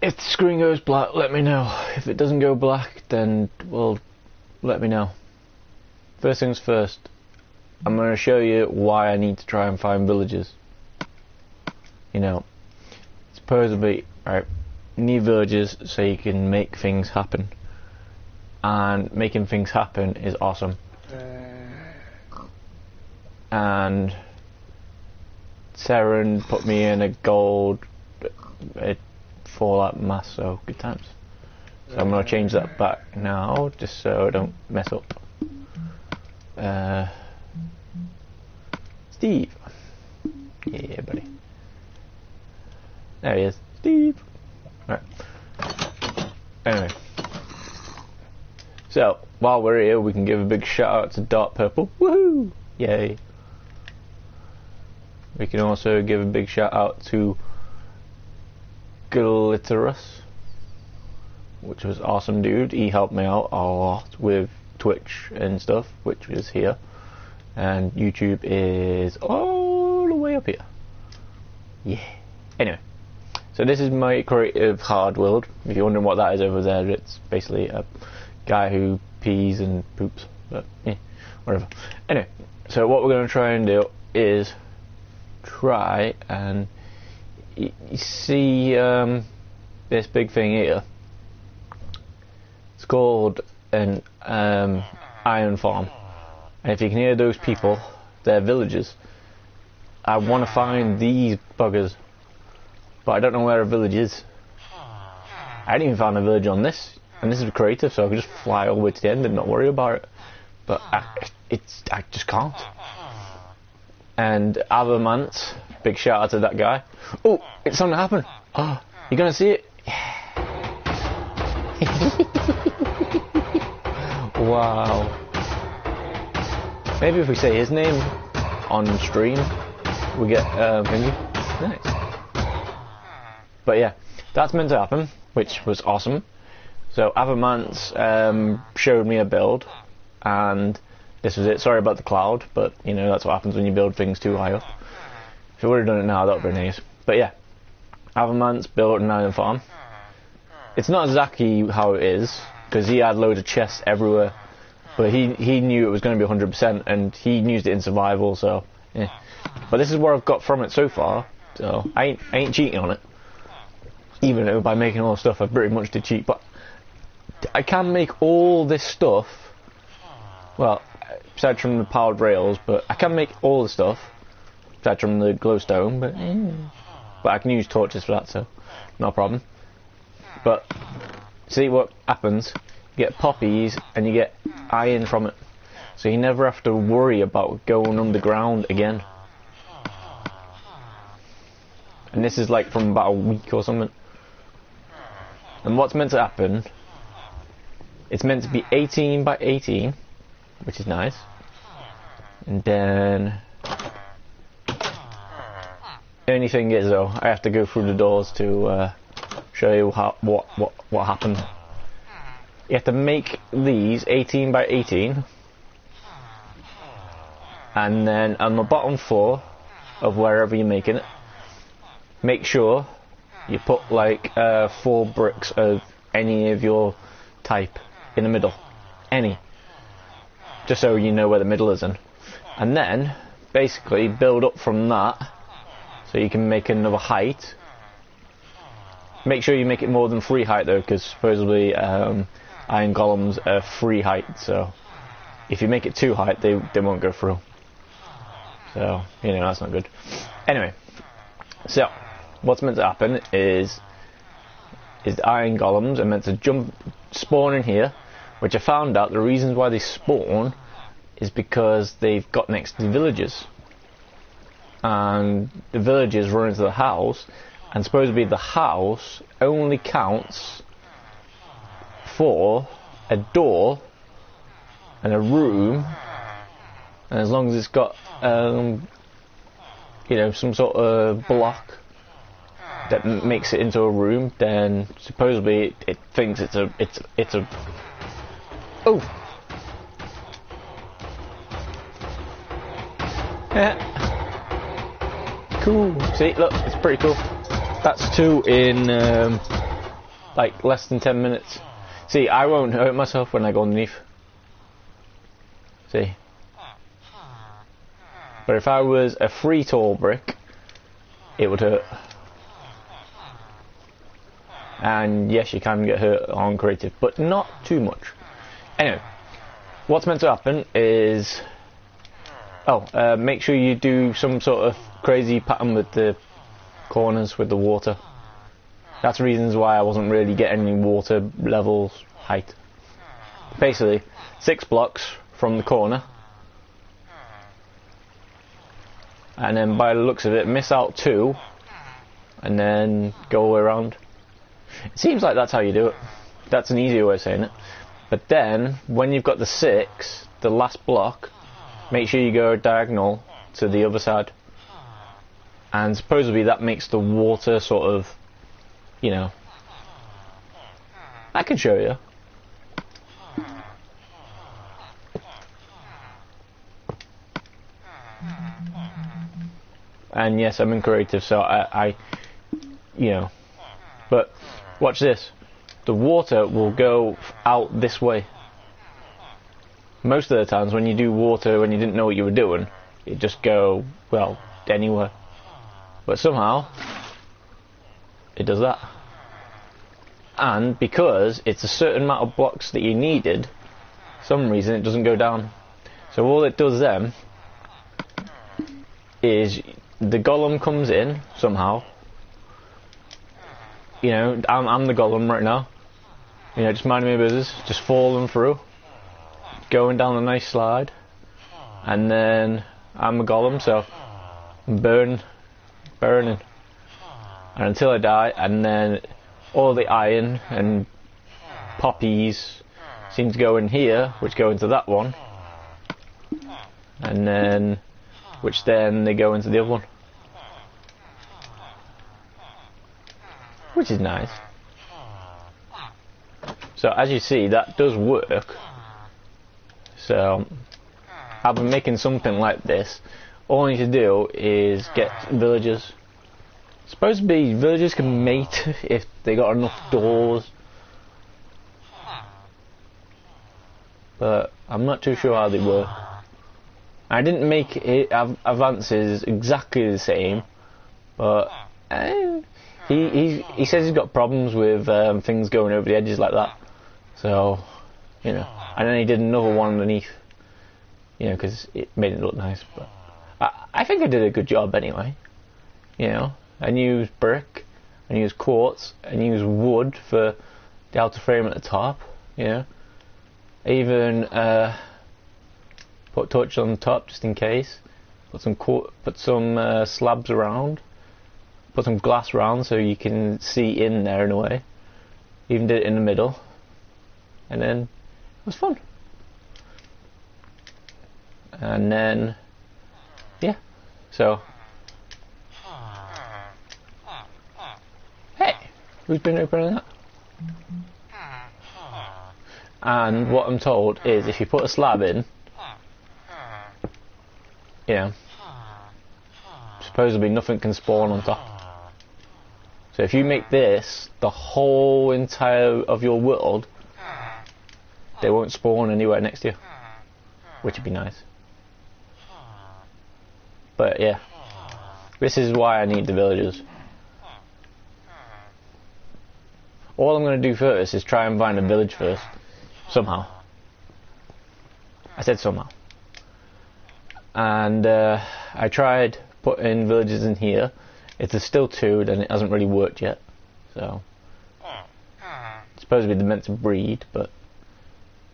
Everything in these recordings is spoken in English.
if the screen goes black, let me know. If it doesn't go black, then, well, let me know. First things first, I'm going to show you why I need to try and find villages. You know, supposedly, right, you need villages so you can make things happen. And making things happen is awesome. And Seren put me in a gold Fallout mass, so good times. So I'm going to change that back now, just so I don't mess up. Steve. Yeah, buddy. There he is. Steve. Right. Anyway. So, while we're here, we can give a big shout out to Dark Purple. Woohoo! Yay. We can also give a big shout out to Glitterus, which was awesome, dude. He helped me out a lot with Twitch and stuff, which is here. And YouTube is all the way up here. Yeah. Anyway. So this is my creative hard world. If you're wondering what that is over there, it's basically a guy who pees and poops. But yeah, whatever. Anyway, so what we're going to try and do is try and you see this big thing here. It's called an iron farm. And if you can hear those people, they're villagers. I want to find these buggers, but I don't know where a village is. I didn't even find a village on this, and this is creative, so I can just fly all the way to the end and not worry about it. But I just can't. And Avermant, big shout out to that guy. Oh, it's starting to happen. Oh, you gonna see it? Wow. Maybe if we say his name on stream, we get thingy. Nice. But yeah, that's meant to happen, which was awesome. So Avermant showed me a build, and this was it. Sorry about the cloud, but you know that's what happens when you build things too high up. If you would have done it now, that would have been nice. But yeah, Avermant's built an iron farm. It's not exactly how it is, because he had loads of chests everywhere, but he knew it was going to be 100%, and he used it in survival, so yeah. But this is what I've got from it so far, so I ain't cheating on it. Even though by making all the stuff I pretty much did cheat, but I can make all this stuff, well, aside from the powered rails, but I can make all the stuff, aside from the glowstone, but I can use torches for that, so no problem. But see what happens, you get poppies and you get iron from it, so you never have to worry about going underground again. And this is like from about a week or something. And what's meant to happen, it's meant to be 18 by 18, which is nice. And then the only thing is though, I have to go through the doors to show you what happened. You have to make these 18 by 18, and then on the bottom 4 of wherever you're making it, make sure you put like 4 bricks of any of your type in the middle, any, just so you know where the middle is in, and then basically build up from that so you can make another height. Make sure you make it more than 3 height though, because supposedly iron golems are 3 height, so if you make it 2 height they won't go through, so you know that's not good. Anyway, so what's meant to happen is the iron golems are meant to spawn in here, which I found out the reasons why they spawn is because they've got next to the villagers, and the villagers run into the house, and supposedly the house only counts for a door and a room, and as long as it's got you know, some sort of block that makes it into a room, then supposedly it thinks it's a oh yeah, cool. See, look, it's pretty cool. That's 2 in like less than 10 minutes. See, I won't hurt myself when I go underneath. See? But if I was a free tall brick, it would hurt. And yes, you can get hurt on creative, but not too much. Anyway, what's meant to happen is... make sure you do some sort of crazy pattern with the corners with the water. That's reasons why I wasn't really getting any water levels height. Basically, 6 blocks from the corner, and then by the looks of it, miss out 2, and then go all the way around. It seems like that's how you do it. That's an easier way of saying it. But then, when you've got the 6, the last block, make sure you go diagonal to the other side. And supposedly that makes the water sort of, you know... I can show you. And yes, I'm in creative, so I you know... But, watch this. The water will go out this way. Most of the times when you do water when you didn't know what you were doing, it just go, well, anywhere. But somehow, it does that. And because it's a certain amount of blocks that you needed, for some reason it doesn't go down. So all it does then is the golem comes in somehow. You know, I'm the golem right now. You know, just minding my business, just falling through, going down a nice slide, and then I'm a golem, so I'm burning, and until I die, and then all the iron and poppies seem to go in here, which go into that one, and then which then they go into the other one, which is nice. So as you see, that does work. So I've been making something like this. All I need to do is get villagers. Supposed to be villagers can mate if they got enough doors, but I'm not too sure how they work. I didn't make it advances exactly the same, but he says he's got problems with things going over the edges like that. So, you know, and then he did another one underneath, you know, because it made it look nice. But I think I did a good job anyway. You know, I used brick, I used quartz, and used wood for the outer frame at the top. You know, I even put torches on the top just in case. Put some slabs around. Put some glass around so you can see in there in a way. Even did it in the middle. And then it was fun. And then, yeah. So, hey, who's been opening that? And what I'm told is if you put a slab in, you know, supposedly nothing can spawn on top. So if you make this the whole entire of your world, they won't spawn anywhere next to you, which would be nice. But yeah, this is why I need the villagers. All I'm going to do first is try and find a village first, somehow. I said somehow. And I tried putting villages in here. If there's still 2, then it hasn't really worked yet. So, supposedly they're meant to breed, but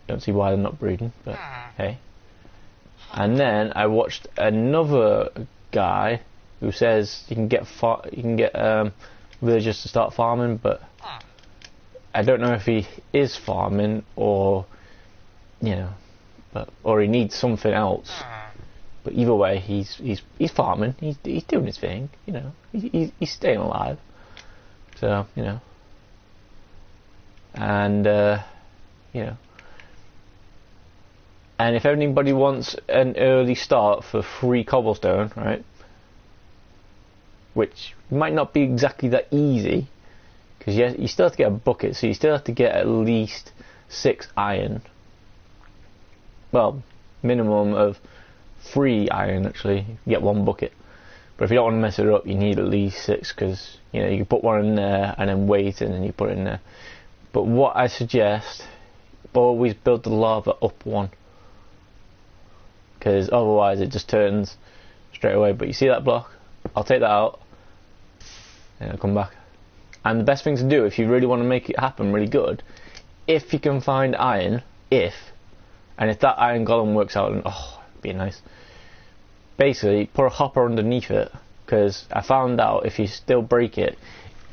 don't see why they're not breeding, but hey. And then I watched another guy who says you can get villagers to start farming, but I don't know if he is farming or, you know, or he needs something else. But either way, he's farming. He's doing his thing, you know. He's staying alive. So, you know. And you know. And if anybody wants an early start for free cobblestone, right, which might not be exactly that easy, because you still have to get a bucket, so you still have to get at least 6 iron. Well, minimum of 3 iron actually. You get 1 bucket. But if you don't want to mess it up, you need at least 6, because you know you can put 1 in there and then wait, and then you put it in there. But what I suggest, always build the lava up 1, because otherwise it just turns straight away. But you see that block? I'll take that out and I'll come back. And the best thing to do if you really want to make it happen really good, if you can find iron, and if that iron golem works out, and it'd be nice. Basically, put a hopper underneath it, because I found out if you still break it,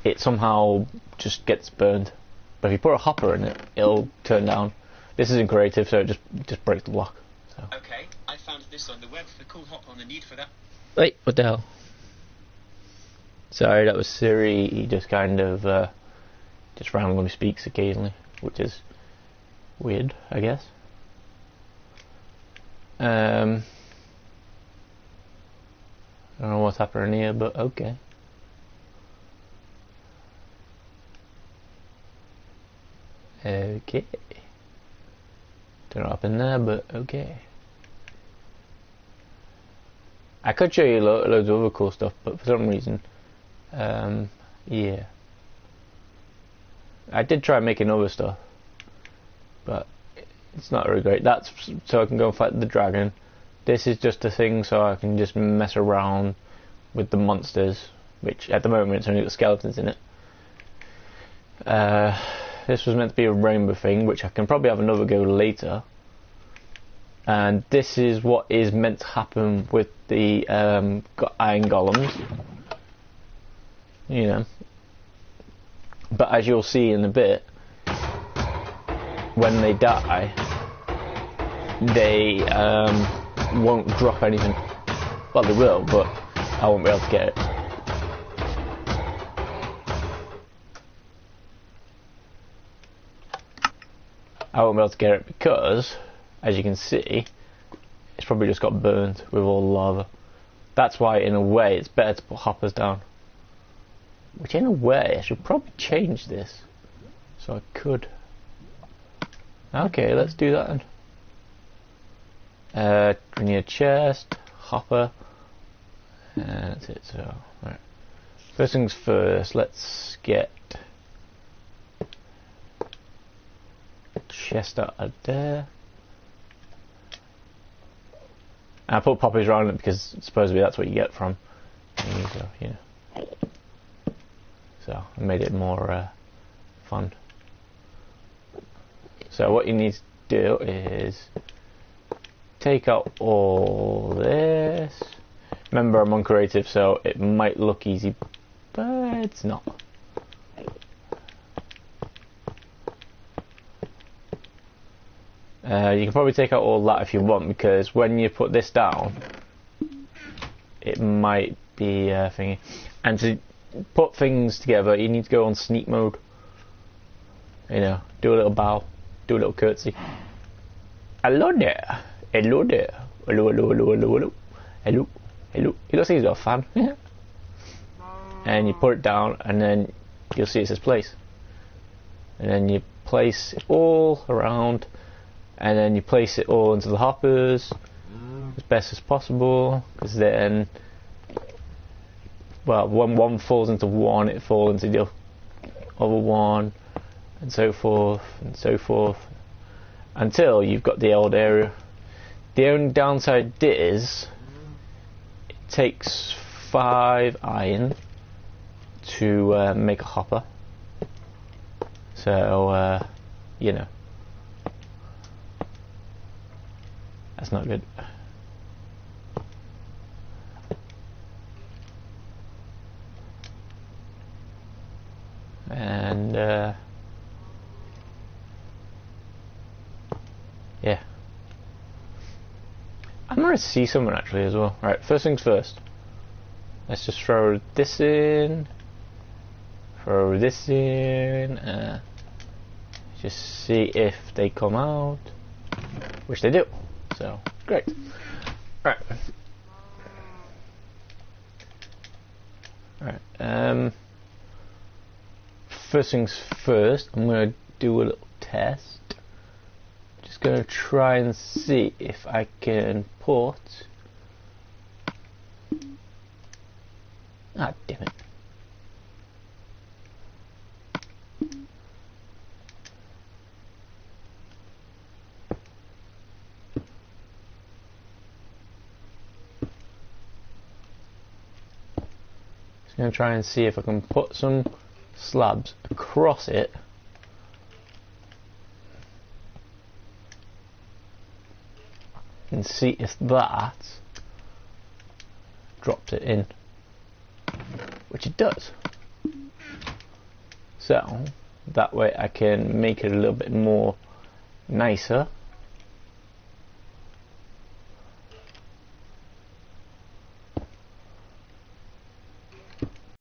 it somehow just gets burned. But if you put a hopper in it, it'll turn down. This isn't creative, so it just breaks the block. So. Okay, I found this on the web. The cool hop on the need for that. Wait, what the hell? Sorry, that was Siri. He just kind of just randomly speaks occasionally, which is weird, I guess. I don't know what's happening here, but okay. Okay. Don't know what happened there, but okay. I could show you loads of other cool stuff, but for some reason, yeah. I did try making other stuff, but it's not really great. That's so I can go and fight the dragon. This is just a thing so I can just mess around with the monsters, which at the moment it's only got skeletons in it. This was meant to be a rainbow thing, which I can probably have another go later. And this is what is meant to happen with the iron golems. You know. But as you'll see in a bit, when they die, they won't drop anything. Well, they will, but I won't be able to get it. I won't be able to get it because, as you can see, it's probably just got burnt with all the lava. That's why, in a way, it's better to put hoppers down. Which, in a way, I should probably change this. So I could. Okay, let's do that then. We need a chest, hopper, and that's it. So, right. First things first, let's get a chest out of there. And I put poppies around it because supposedly that's what you get from. So, you know. So I made it more fun. So what you need to do is take out all this. Remember, I'm on creative, so it might look easy, but it's not. You can probably take out all that if you want, because when you put this down, it might be thingy. And to put things together, you need to go on sneak mode. You know, do a little bow, do a little curtsy. Hello there. Hello there. Hello, hello, hello, hello, hello. Hello, hello. It looks like he's got a fan. And you put it down, and then you'll see it says place. And then you place it all around, and then you place it all into the hoppers as best as possible, because then, well, when one falls into one, it falls into the other one, and so forth, until you've got the old area. The only downside is it takes 5 iron to make a hopper. So, you know, that's not good. And yeah, I'm gonna see someone actually as well. Right, first things first. Let's just throw this in. Throw this in. Just see if they come out, which they do. So great. Right. Right. first things first, I'm going to do a little test. Just going to try and see if I can put... Ah, damn it. Just going to try and see if I can put some slabs across it. And see if that drops it in, which it does. So that way I can make it a little bit more nicer